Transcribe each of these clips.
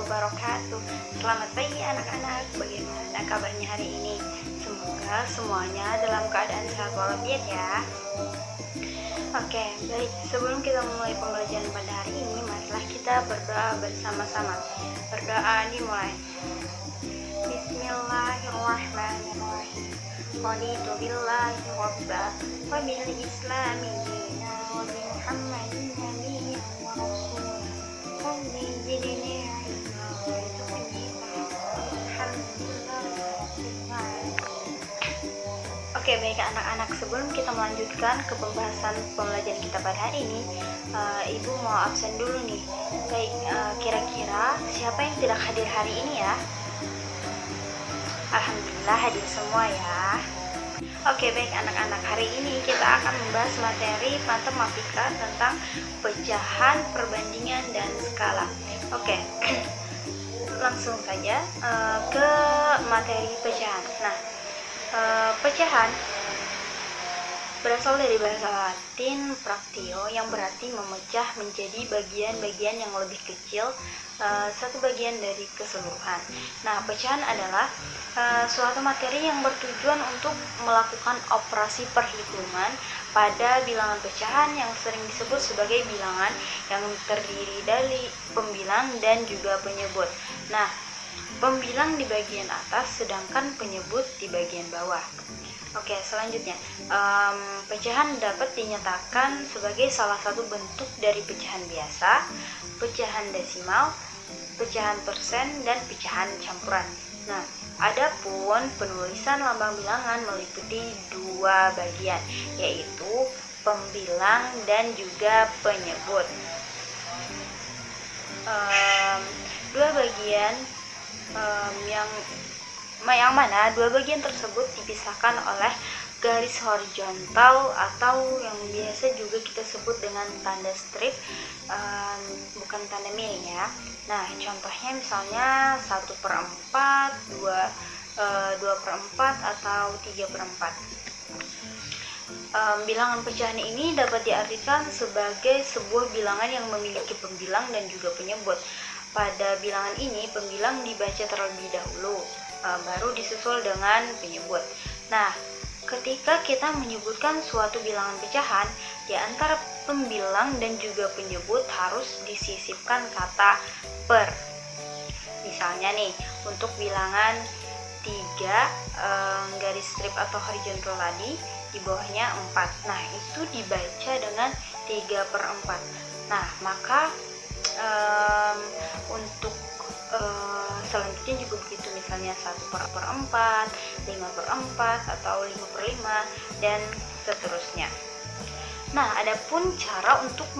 wabarakatuh. Selamat pagi anak-anak, bagaimana kabarnya hari ini? Semoga semuanya dalam keadaan sehat walafiat ya. Oke, baik. Sebelum kita mulai pembelajaran pada hari ini, marilah kita berdoa bersama-sama. Berdoa dimulai. Bismillahirrahmanirrahim. Raditu billahi rabba wa bil islami dina wa bi Muhammadin nabiyyan wa rasulah. Rabbi zidni ilma warzuqni fahma. Oke, baik anak-anak, sebelum kita melanjutkan ke pembahasan pembelajaran kita pada hari ini, Ibu mau absen dulu nih. Baik, kira-kira siapa yang tidak hadir hari ini ya? Alhamdulillah hadir semua ya. Oke, baik anak-anak, hari ini kita akan membahas materi matematika tentang pecahan, perbandingan, dan skala. Oke, langsung saja ke materi pecahan. Nah, pecahan berasal dari bahasa Latin fractio yang berarti memecah menjadi bagian-bagian yang lebih kecil, satu bagian dari keseluruhan. Nah, pecahan adalah suatu materi yang bertujuan untuk melakukan operasi perhitungan pada bilangan pecahan yang sering disebut sebagai bilangan yang terdiri dari pembilang dan juga penyebut. Nah, pembilang di bagian atas sedangkan penyebut di bagian bawah. Oke, selanjutnya pecahan dapat dinyatakan sebagai salah satu bentuk dari pecahan biasa, pecahan desimal, pecahan persen, dan pecahan campuran. Nah, adapun penulisan lambang bilangan meliputi dua bagian, yaitu pembilang dan juga penyebut. Dua bagian yang mana dua bagian tersebut dipisahkan oleh garis horizontal atau yang biasa juga kita sebut dengan tanda strip, bukan tanda miring ya. Nah, contohnya misalnya 1/4, 2/4 atau 3/4. Bilangan pecahan ini dapat diartikan sebagai sebuah bilangan yang memiliki pembilang dan juga penyebut. Pada bilangan ini, pembilang dibaca terlebih dahulu, baru disusul dengan penyebut. Nah, ketika kita menyebutkan suatu bilangan pecahan, di antara pembilang dan juga penyebut harus disisipkan kata per. Misalnya nih, untuk bilangan 3 garis strip atau horizontal tadi, di bawahnya 4. Nah, itu dibaca dengan 3/4. Nah, maka untuk selanjutnya juga begitu, misalnya 1/4, 5/4 atau 5/5 dan seterusnya. Nah, adapun cara untuk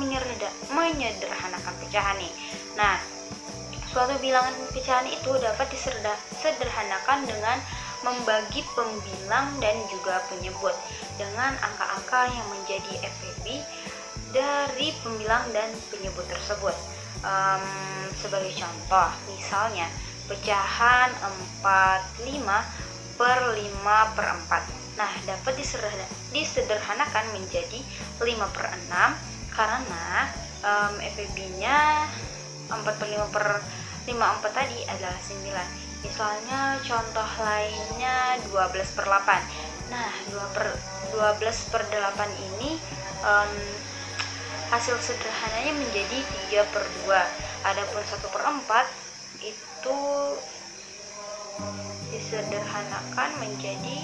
menyederhanakan pecahan nih. Nah, suatu bilangan pecahan itu dapat disederhanakan dengan membagi pembilang dan juga penyebut dengan angka-angka yang menjadi FEB dari pembilang dan penyebut tersebut. Sebagai contoh, misalnya pecahan 45/5/4. Nah, dapat disederhanakan menjadi 5/6 karena FEB-nya 45/4 tadi adalah 9. Misalnya contoh lainnya 12/8. Nah, 12/8 ini hasil sederhananya menjadi 3/2. Adapun 1/4 itu disederhanakan menjadi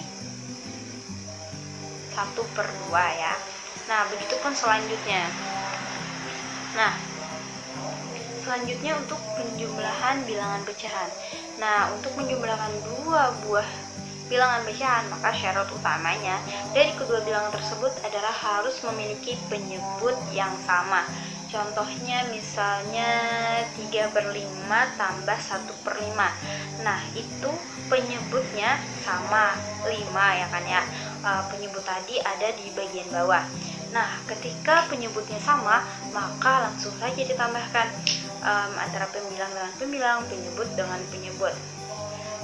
1/2 ya. Nah, begitupun selanjutnya. Nah, selanjutnya untuk penjumlahan bilangan pecahan. Nah, untuk menjumlahkan dua buah bilangan pecahan, maka syarat utamanya dari kedua bilangan tersebut adalah harus memiliki penyebut yang sama. Contohnya misalnya 3/5 tambah 1/5. Nah, itu penyebutnya sama 5 ya kan ya. Penyebut tadi ada di bagian bawah. Nah, ketika penyebutnya sama, maka langsung saja ditambahkan antara pembilang dengan pembilang, penyebut dengan penyebut.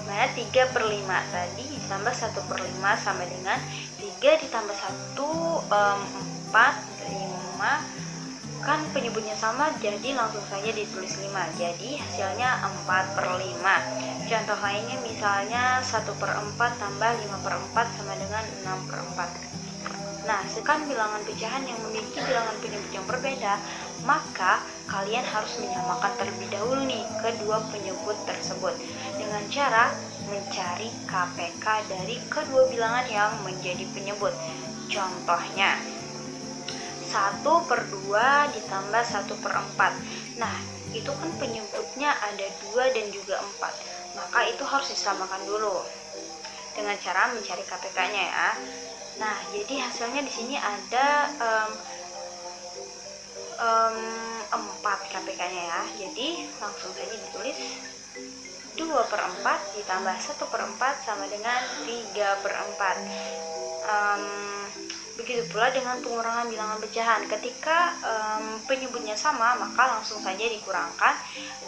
Mana 3/5 tadi ditambah 1/5 sama dengan 3 ditambah 1, 4, 5, kan penyebutnya sama, jadi langsung saja ditulis 5. Jadi hasilnya 4/5. Contoh lainnya misalnya 1/4 tambah 5/4 sama dengan 6/4. Nah, sekarang bilangan pecahan yang memiliki bilangan penyebut yang berbeda, maka kalian harus menyamakan terlebih dahulu nih kedua penyebut tersebut dengan cara mencari KPK dari kedua bilangan yang menjadi penyebut. Contohnya 1/2 ditambah 1/4. Nah, itu kan penyebutnya ada 2 dan juga 4, maka itu harus disamakan dulu dengan cara mencari KPK-nya ya. Nah, jadi hasilnya di sini ada 4 KPK-nya ya. Jadi langsung saja ditulis 2/4 ditambah 1/4 sama dengan 3/4. Begitu pula dengan pengurangan bilangan pecahan. Ketika penyebutnya sama, maka langsung saja dikurangkan,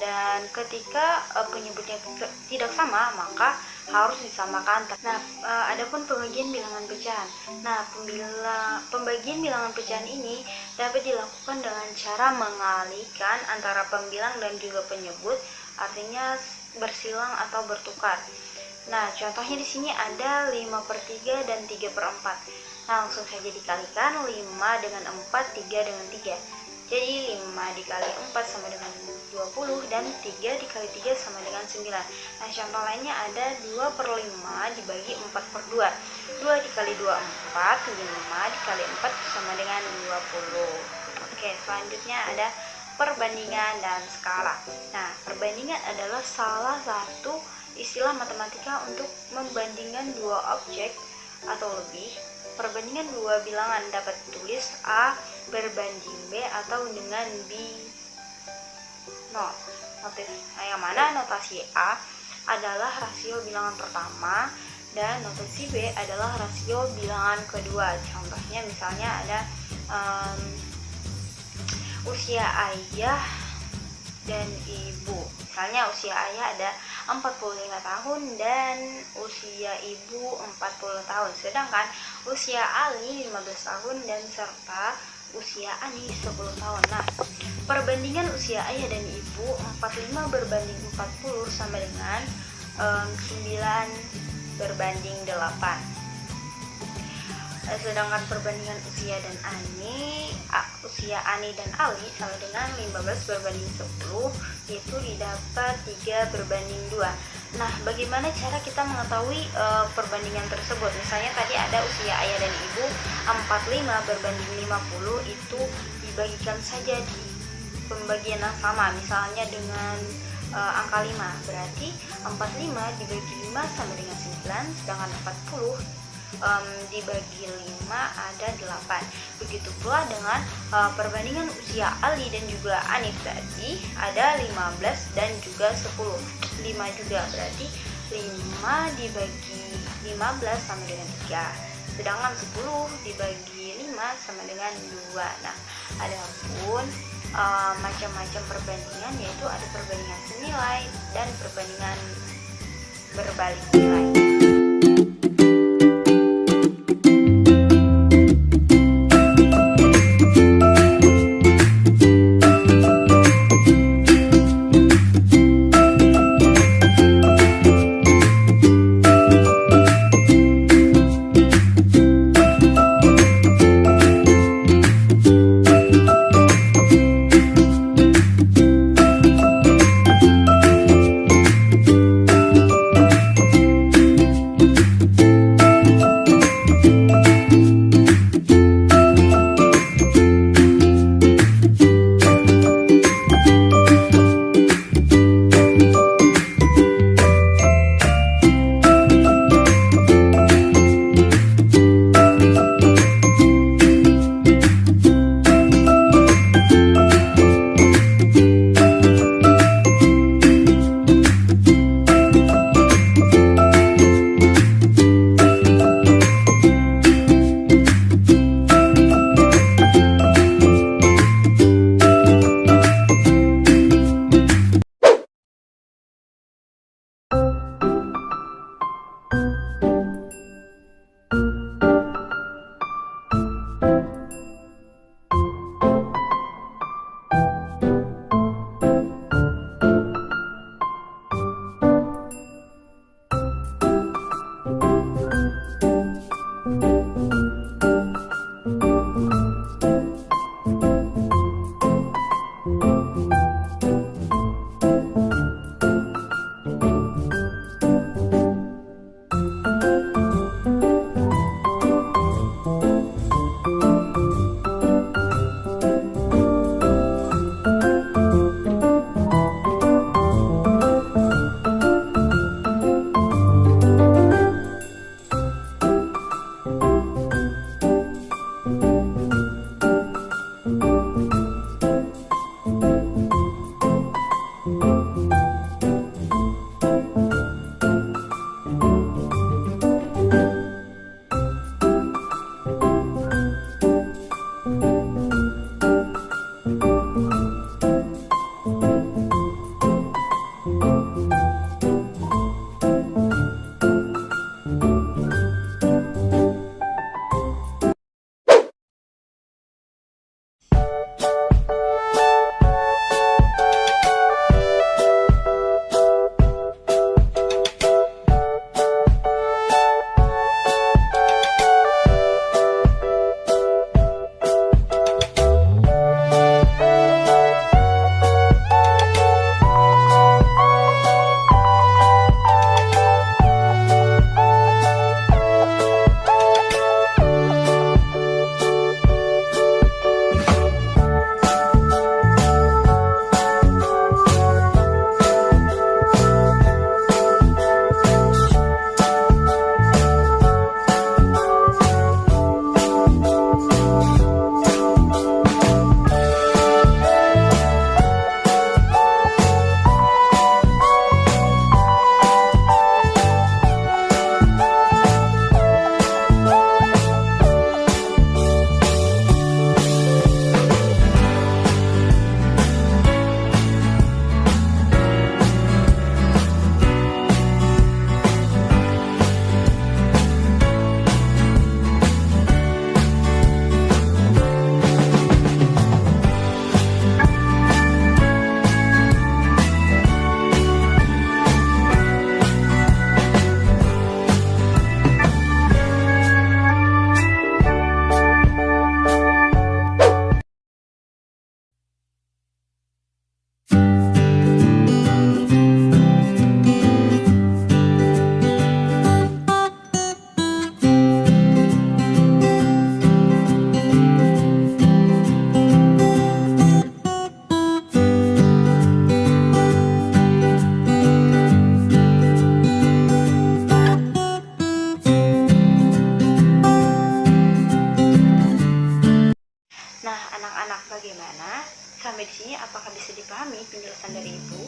dan ketika penyebutnya tidak sama, maka harus disamakan. Nah, adapun pembagian bilangan pecahan. Nah, pembagian bilangan pecahan ini dapat dilakukan dengan cara mengalihkan antara pembilang dan juga penyebut, artinya bersilang atau bertukar. Nah, contohnya di sini ada 5/3 dan 3/4. Nah, langsung saja dikalikan 5 dengan 4, 3 dengan 3. Jadi 5 dikali 4 sama dengan 20, dan 3 dikali 3 sama dengan 9. Nah, contoh lainnya ada 2/5 dibagi 4/2. 2 dikali 2, 4. 5 dikali 4 sama dengan 20. Oke, selanjutnya ada perbandingan dan skala. Nah, perbandingan adalah salah satu istilah matematika untuk membandingkan dua objek atau lebih. Perbandingan dua bilangan dapat ditulis A berbanding B atau dengan B0. Yang mana notasi A adalah rasio bilangan pertama dan notasi B adalah rasio bilangan kedua. Contohnya misalnya ada usia ayah dan ibu. Misalnya usia ayah ada 45 tahun dan usia ibu 40 tahun. Sedangkan usia Ali 15 tahun dan serta usia Ani 10 tahun. Nah, perbandingan usia ayah dan ibu 45 berbanding 40 sama dengan 9 berbanding 8. Sedangkan perbandingan usia Ani dan Ali sama dengan 15 berbanding 10, itu didapat 3 berbanding 2. Nah, bagaimana cara kita mengetahui perbandingan tersebut? Misalnya tadi ada usia ayah dan ibu 45 berbanding 50, itu dibagikan saja di pembagian yang sama, misalnya dengan angka 5. Berarti 45 dibagi 5 sama dengan 9, sedangkan 40 dibagi 5 ada 8. Begitu pula dengan perbandingan usia Ali dan juga Anif tadi ada 15 dan juga 10. 5 juga, berarti 5 dibagi 15 sama dengan 3. Sedangkan 10 dibagi 5 sama dengan 2. Nah, adapun macam-macam perbandingan, yaitu ada perbandingan senilai dan perbandingan berbalik nilai. anak-anak bagaimana? Sampai di sini apakah bisa dipahami penjelasan dari Ibu?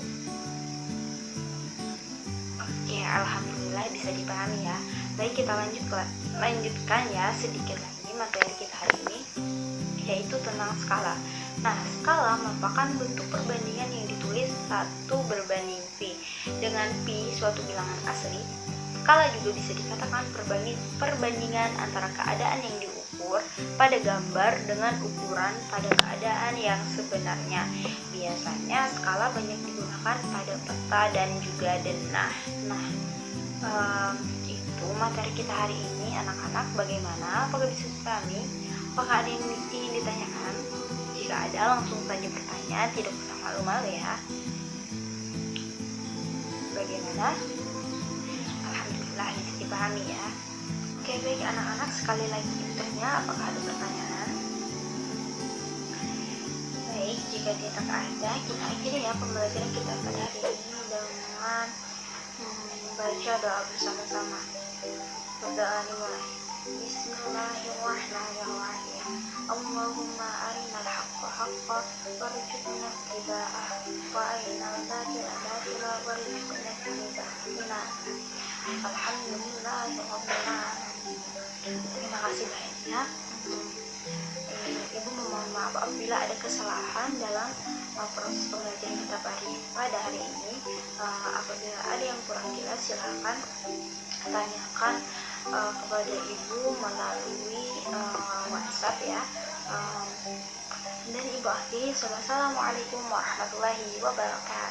Oke, alhamdulillah bisa dipahami ya. Baik, kita lanjutkan ya sedikit lagi materi kita hari ini, yaitu tentang skala. Nah, skala merupakan bentuk perbandingan yang ditulis 1:V. Dengan pi suatu bilangan asli, skala juga bisa dikatakan perbandingan antara keadaan yang diukur pada gambar dengan ukuran pada keadaan yang sebenarnya. Biasanya skala banyak digunakan pada peta dan juga denah. Nah, itu materi kita hari ini anak-anak. Bagaimana? Apakah bisa dipahami? Apakah ada yang ingin ditanyakan? Jika ada, langsung saja bertanya, tidak usah malu-malu ya. Bagaimana? Alhamdulillah bisa dipahami ya. Oke, baik anak-anak, sekali lagi bertanya, apakah ada pertanyaan? Baik, jika tidak ada, kita akhiri ya pembelajaran kita pada hari ini dengan membaca doa bersama-sama. Berdoa dimulai. Bismillahirrahmanirrahim. Allahumma arinal haqqa haqqa warzuqna ittiba'ah wa arinal batila batila warzuqna ijtinabah. Alhamdulillahirabbil alamin. Terima kasih banyak. Ibu memohon maaf apabila ada kesalahan dalam proses pembelajaran kita pada hari ini. Apabila ada yang kurang jelas, silahkan tanyakan kepada Ibu melalui WhatsApp ya. Dan Ibu akhiri, wassalamualaikum warahmatullahi wabarakatuh.